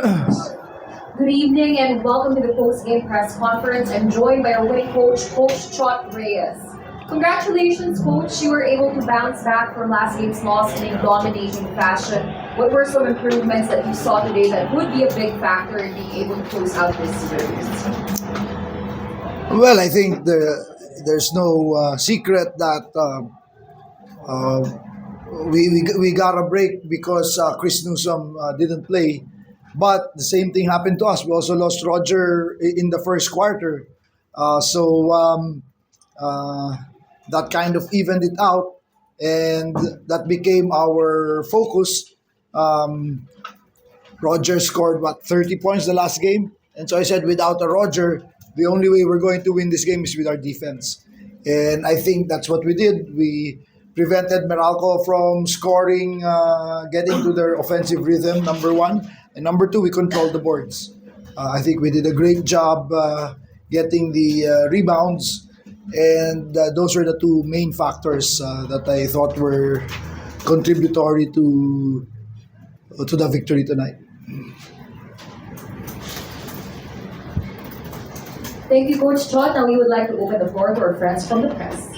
Good evening and welcome to the post-game press conference. I'm joined by our winning coach, Coach Chot Reyes. Congratulations, Coach. You were able to bounce back from last game's loss in a dominating fashion. What were some improvements that you saw today that would be a big factor in being able to close out this series? Well, I think there's no secret that we got a break because Chris Newsome didn't play. But the same thing happened to us. We also lost Roger in the first quarter. That kind of evened it out, and that became our focus. Roger scored 30 points the last game, and so I said without a Roger, the only way we're going to win this game is with our defense, and I think that's what we did. We prevented Meralco from scoring, getting to their offensive rhythm. Number one, and number two, we controlled the boards. I think we did a great job getting the rebounds. And those were the two main factors that I thought were contributory to the victory tonight. Thank you, Coach Chot. Now we would like to open the floor to our friends from the press.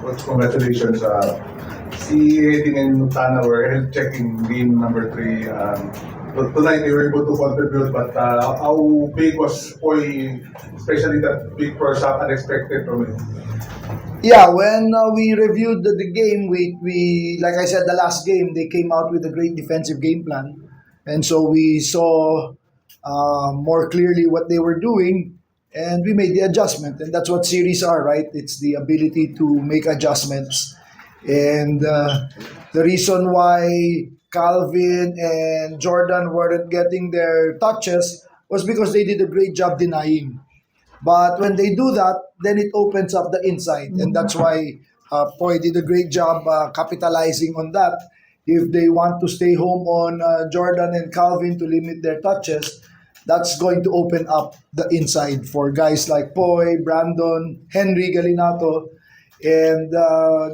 Coach, congratulations. Si Edin and Nutana were health checking game number 3. Tonight they were able to contribute, but how big was Poy, especially that big first half, unexpected from it? Yeah, when we reviewed the game, we like I said, the last game, they came out with a great defensive game plan. And so we saw more clearly what they were doing, and we made the adjustment. And that's what series are, right? It's the ability to make adjustments. And the reason why Calvin and Jordan weren't getting their touches was because they did a great job denying. But when they do that, then it opens up the inside. And that's why Poy did a great job capitalizing on that. If they want to stay home on Jordan and Calvin to limit their touches, that's going to open up the inside for guys like Poy, Brandon, Henry Galinato. And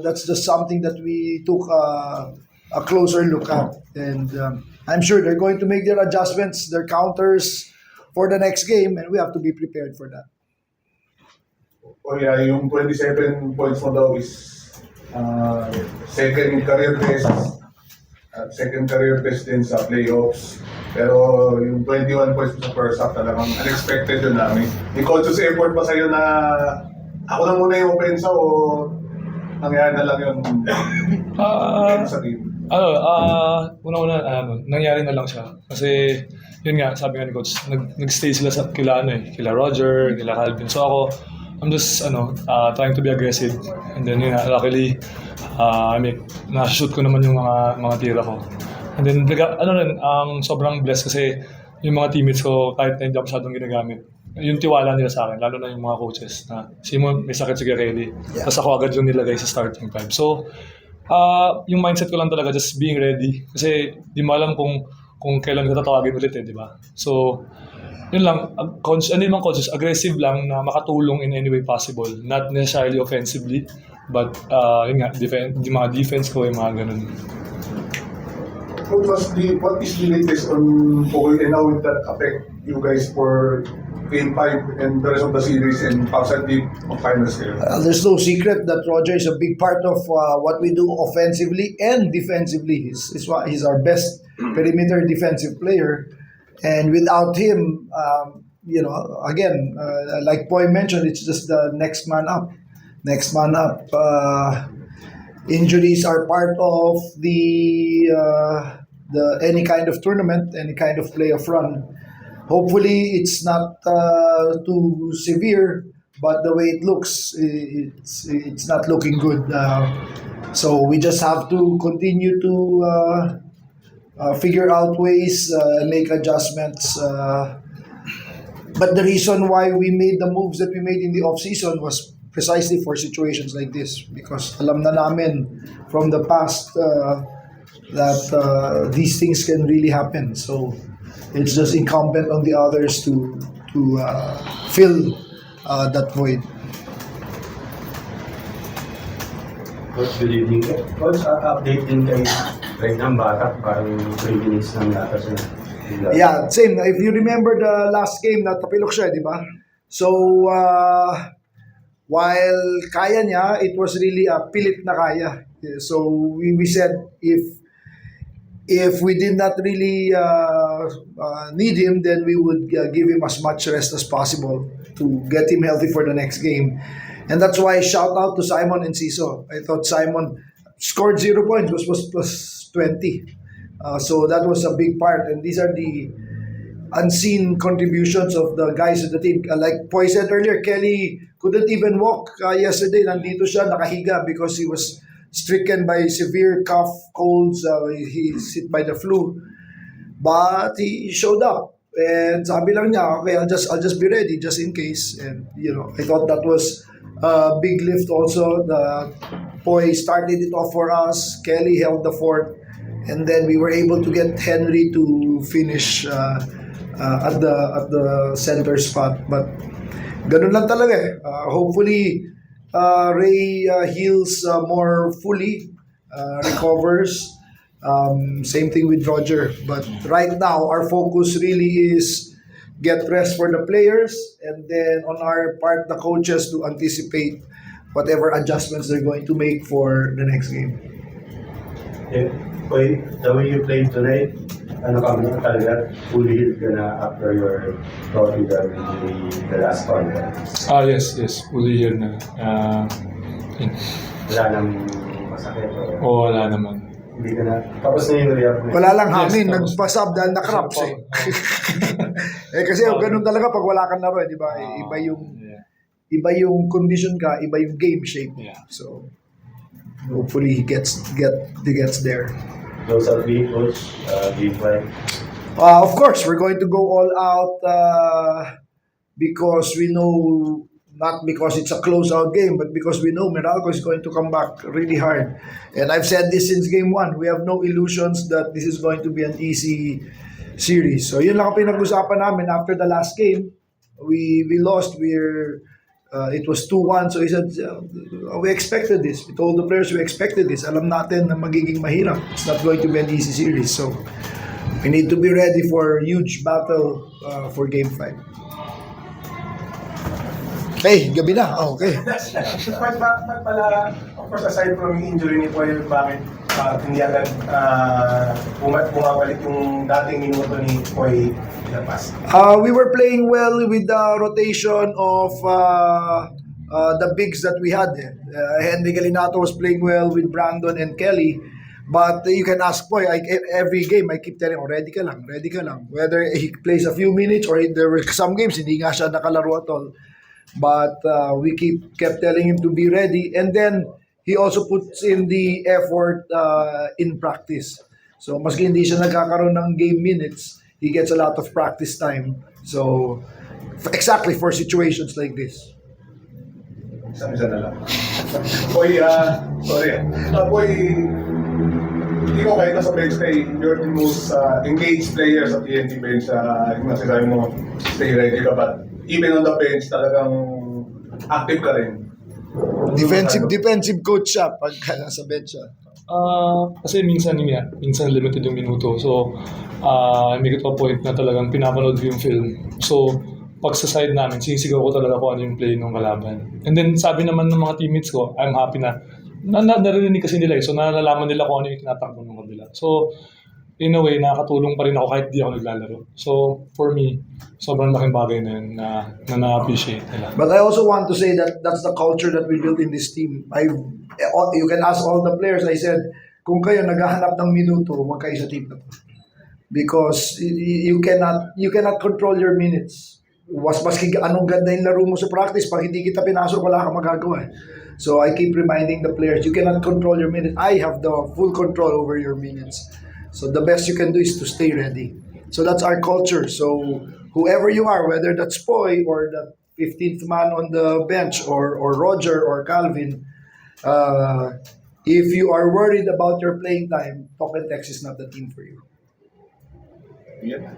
that's just something that we took a closer look at. And I'm sure they're going to make their adjustments, their counters for the next game, and we have to be prepared for that. Oh yeah, yung 27 points mo daw is second career best at second career best din sa playoffs. Pero yung 21 points mo sa first half talagang unexpected yun namin. Yung conscious effort ba sa'yo na ako na muna yung opensa o nangyari na lang yun sa team? Nangyari na lang siya. Kasi, yun nga, sabi nga ni Coach, nag-stay sila kila Roger, kila Calvin. So ako, I'm just, trying to be aggressive. And then, yun nga, luckily, na-shoot ko naman yung mga tira ko. And then, sobrang blessed kasi yung mga teammates ko, kahit na hindi ako masyadong ginagamit, yung tiwala nila sa akin, lalo na yung mga coaches na Simon, may sakit si Garelli. Yeah. Tapos ako agad yung nilagay sa starting five. So, yung mindset ko lang talaga, just being ready. Kasi di mo alam kung kailan ka tatawagin ulit di ba? So, yun lang, conscious, aggressive lang na makatulong in any way possible. Not necessarily offensively, but yun nga, yung mga defense ko, yung mga ganun. What is the latest on Poy and how will that affect you guys for Game 5 and the rest of the series and outside the finals here? There's no secret that Roger is a big part of what we do offensively and defensively. He's our best perimeter defensive player. And without him, again, like Poy mentioned, it's just the next man up. Next man up. Injuries are part of the any kind of tournament, any kind of playoff run. Hopefully, it's not too severe, but the way it looks, it's not looking good. So we just have to continue to figure out ways, make adjustments. But the reason why we made the moves that we made in the off-season was precisely for situations like this, because alam na namin from the past that these things can really happen. So it's just incumbent on the others to fill that void. Coach, good evening. Coach, update din kay Like ng bata, parang 3 minutes lang yata siya. Yeah, same. If you remember the last game, natapilok siya, di ba? So, while kaya niya, it was really a pilit na kaya. So, we said if we did not really need him, then we would give him as much rest as possible to get him healthy for the next game. And that's why shout out to Simon and Ciso. I thought Simon scored 0 points, was plus 20. So that was a big part. And these are the unseen contributions of the guys of the team. Like Poy said earlier, Kelly couldn't even walk yesterday. Nandito siya, nakahiga because he was stricken by severe cough, colds. He's hit by the flu. But he showed up. And sabi lang niya, okay, I'll just be ready just in case. And, I thought that was a big lift also. The Poy started it off for us. Kelly held the fort. And then we were able to get Henry to finish at the center spot. But ganun lang talaga eh. Hopefully, Ray heals more fully, recovers. Same thing with Roger. But right now, our focus really is get rest for the players, and then on our part, the coaches, to anticipate whatever adjustments they're going to make for the next game. Yeah. Wait, the way you played tonight, ano ka mo talaga, fully healed ka na after your Rotterdam injury the last quarter? Yes, fully here na. Wala nang masakit o Wala naman. hindi ka na, tapos na yung rehab mo? Wala lang Yes, hangin, tapos- nagpasab dahil na-cramps eh. Kasi ganun talaga pag wala kang laro, di ba? Iba yung condition ka, iba yung game shape. Yeah. So hopefully he gets there. Those are being coach, game plan. Of course, we're going to go all out because we know, not because it's a close-out game, but because we know Meralco is going to come back really hard. And I've said this since game 1. We have no illusions that this is going to be an easy series. So yun lang ang pinag-usapan namin after the last game. We lost. It was 2-1. So he said, we expected this. We told the players we expected this. Alam natin na magiging mahirap. It's not going to be an easy series. So we need to be ready for a huge battle for Game 5. Hey, gabi na. Oh, okay. Bakit pala, of course, aside from yung injury ni Poy, bakit hindi agad bumabalik yung dating minuto ni Poy Lapas? We were playing well with the rotation of the bigs that we had. Henry Galinato was playing well with Brandon and Kelly. But you can ask Poy, every game I keep telling him, ready ka lang. Whether he plays a few minutes or there were some games, hindi nga siya nakalaro at all. But we kept telling him to be ready. And then he also puts in the effort in practice. So maski hindi siya nagkakaroon ng game minutes, he gets a lot of practice time. So exactly for situations like this. Isa na lang. Boy, sorry. Boy, hindi ko kahit nasa bench kay you're the most engaged player sa TNT bench. Yung nasasabi mo, stay ready ka. But even on the bench, talagang active ka rin. Defensive coach siya pag nasa bench siya. Kasi minsan limited yung minuto. So, may a point na talagang pinapanood ko yung film. So, pag sa side namin, sinisigaw ko talaga kung ano yung play ng kalaban. And then, sabi naman ng mga teammates ko, I'm happy na naririnig kasi nila eh. So, nalalaman nila kung ano yung tinatakbo ng kabila. So, in a way, nakakatulong pa rin ako kahit di ako naglalaro. So, for me, sobrang laking bagay na yun na na-appreciate nila. But I also want to say that that's the culture that we built in this team. You can ask all the players, I said, kung kayo naghahanap ng minuto, huwag kayo sa team na to. Because you cannot control your minutes. Maski anong ganda yung laro mo sa practice, pag hindi kita pinasok, wala kang magagawa. So I keep reminding the players, you cannot control your minutes. I have the full control over your minutes. So the best you can do is to stay ready. So that's our culture. So whoever you are, whether that's Poy or the 15th man on the bench or Roger or Calvin, if you are worried about your playing time, Talk and Text is not the team for you. Yeah.